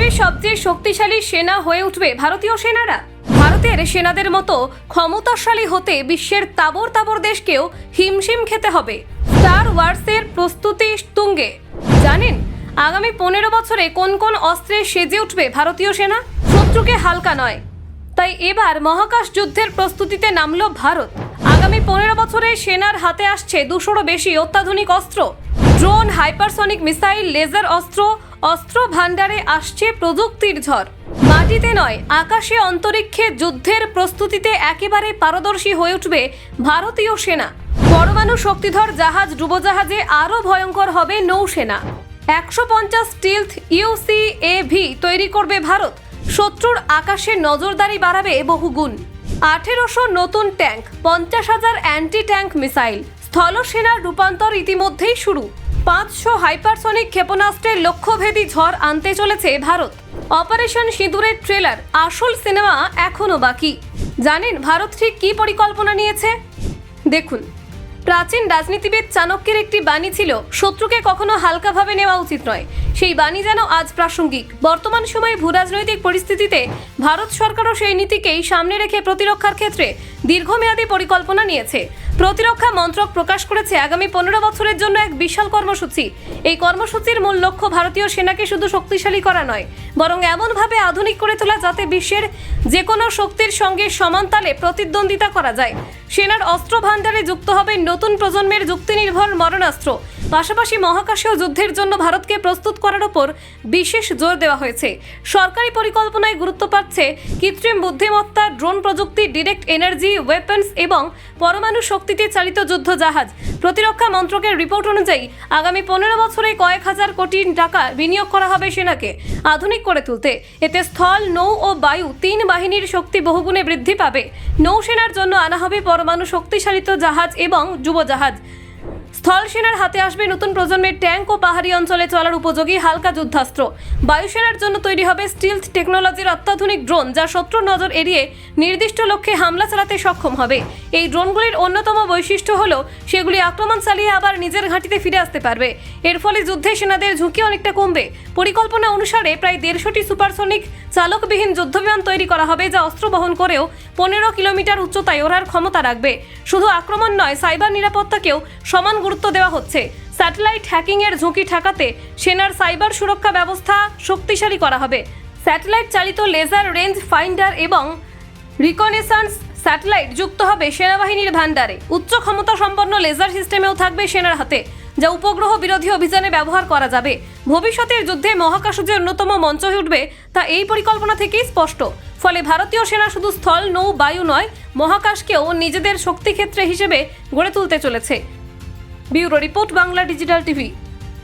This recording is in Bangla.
বিশ্বের সবচেয়ে শক্তিশালী সেনা হয়ে উঠবে ভারতীয় সেনারা। ভারতের সেনাদের মতো ক্ষমতাশালী হতে বিশ্বের তাবর তাবর দেশকেও হিমশিম খেতে হবে। স্টার ওয়ার্সের প্রস্তুতি তুঙ্গে। জানেন আগামী 15 বছরে কোন কোন অস্ত্রে সেজে উঠবে ভারতীয় সেনা? শত্রুকে হালকা নয়। তাই এবার মহাকাশ যুদ্ধের প্রস্তুতিতে নামলো ভারত। আগামী 15 বছরে সেনার হাতে আসছে 200রও বেশি অত্যাধুনিক অস্ত্র, ড্রোন, হাইপারসনিক মিসাইল, লেজার অস্ত্র ভান্ডারে আসছে প্রযুক্তির ঝড়। মাটিতে নয় আকাশে অন্তরিক্ষে যুদ্ধের প্রস্তুতিতে একেবারে পারদর্শী হয়ে উঠবে ভারতীয় সেনা। পরমাণু শক্তিধর জাহাজ, ডুবোজাহাজে আরও ভয়ঙ্কর হবে নৌসেনা। 150 স্টিলথ UCAV তৈরি করবে ভারত। শত্রুর আকাশে নজরদারি বাড়াবে বহুগুণ। 1800 নতুন ট্যাঙ্ক, 50,000 অ্যান্টি ট্যাঙ্ক মিসাইল। স্থলসেনার রূপান্তর ইতিমধ্যেই শুরু। 500 হাইপারসনিক ক্ষেপণাস্ত্রের লক্ষ্যভেদী ঝড় আনতে চলেছে ভারত। অপারেশন সিঁদুরের ট্রেলার, আসল সিনেমা এখনো বাকি। জানেন ভারত ঠিক কী পরিকল্পনা নিয়েছে? দেখুন, প্রাচীন রাজনীতিবিদ চাণক্যের একটি বাণী ছিল, শত্রুকে কখনো হালকাভাবে নেওয়া উচিত নয়। সেই বাণী যেন আজ প্রাসঙ্গিক। বর্তমান সময়ে ভূরাজনৈতিক পরিস্থিতিতে ভারত সরকারও সেই নীতিকেই সামনে রেখে প্রতিরক্ষার ক্ষেত্রে দীর্ঘমেয়াদী পরিকল্পনা নিয়েছে। প্রতিরক্ষা মন্ত্রক প্রকাশ করেছে আগামী 15 বছরের জন্য এক বিশাল কর্মসূচি। এই কর্মসূচির মূল লক্ষ্য ভারতীয় সেনাকে শুধু শক্তিশালী করা নয়, বরং এমনভাবে আধুনিক করে তোলা যাতে বিশ্বের যে কোনো শক্তির সঙ্গে সমান তালে প্রতিদ্বন্দ্বিতা করা যায়। সেনার অস্ত্র ভান্ডারে যুক্ত হবে নতুন প্রজন্মের যুক্তিনির্ভর মরণাস্ত্র। পাশাপাশি মহাকাশীয় যুদ্ধের জন্য ভারতকে প্রস্তুত করার উপর বিশেষ জোর দেওয়া হয়েছে। সরকারি পরিকল্পনায় গুরুত্ব পাচ্ছে কৃত্রিম বুদ্ধিমত্তা, ড্রোন প্রযুক্তি, ডিরেক্ট এনার্জি ওয়েপন্স এবং পরমাণু শক্তিতে চালিত যুদ্ধ জাহাজ। প্রতিরক্ষা মন্ত্রকের রিপোর্ট অনুযায়ী আগামী 15 বছরে কয়েক হাজার কোটি টাকা বিনিয়োগ করা হবে সেনাকে আধুনিক করে তুলতে। এতে স্থল, নৌ ও বায়ু 3 বাহিনীর শক্তি বহুগুণে বৃদ্ধি পাবে। নৌসেনার জন্য আনা হবে পরমাণু শক্তিশালিত জাহাজ এবং যুবজাহাজ। স্থল সেনার হাতে আসবে নতুন প্রজন্মের ট্যাঙ্ক ও পাহাড়ি অঞ্চলে চলার উপযোগী হালকা যুদ্ধাস্ত্র। বায়ুসেনার জন্য তৈরি হবে স্টিলথ টেকনোলজির অত্যাধুনিক ড্রোন, যা শত্রুর নজর এড়িয়ে নির্দিষ্ট লক্ষ্যে হামলা চালাতে সক্ষম হবে। এই ড্রোনগুলির অন্যতম বৈশিষ্ট্য হল সেগুলি আক্রমণ চালিয়ে আবার নিজের ঘাঁটিতে ফিরে আসতে পারবে। এর ফলে যুদ্ধে সেনাদের ঝুঁকি অনেকটা কমবে। পরিকল্পনা অনুসারে প্রায় 150টি সুপারসনিক চালকবিহীন যুদ্ধবিমান তৈরি করা হবে, যা অস্ত্র বহন করেও 15 কিলোমিটার উচ্চতায় ওড়ার ক্ষমতা রাখবে। শুধু আক্রমণ নয়, সাইবার নিরাপত্তাকেও সমান গুরুত্ব দেওয়া হচ্ছে। স্যাটেলাইট হ্যাকিংয়ের ঝুঁকি ঠেকাতে সেনার সাইবার সুরক্ষা ব্যবস্থা শক্তিশালী করা হবে। স্যাটেলাইট চালিত লেজার রেঞ্জ ফাইন্ডার এবং রিকনেসান্স স্যাটেলাইট যুক্ত হবে সেনাবাহিনীর ভান্ডারে। উচ্চ ক্ষমতা সম্পন্ন লেজার সিস্টেমেও থাকবে সেনার হাতে, যা উপগ্রহ বিরোধী অভিযানে ব্যবহার করা যাবে। ভবিষ্যতের যুদ্ধে মহাকাশ যে অন্যতম মঞ্চ হয়ে উঠবে তা এই পরিকল্পনা থেকেই স্পষ্ট। ফলে ভারতীয় সেনা শুধু স্থল, নৌ, বায়ু নয়, মহাকাশকেও নিজেদের শক্তিক্ষেত্র হিসেবে গড়ে তুলতে চলেছে। Bureau report, Bangla digital TV.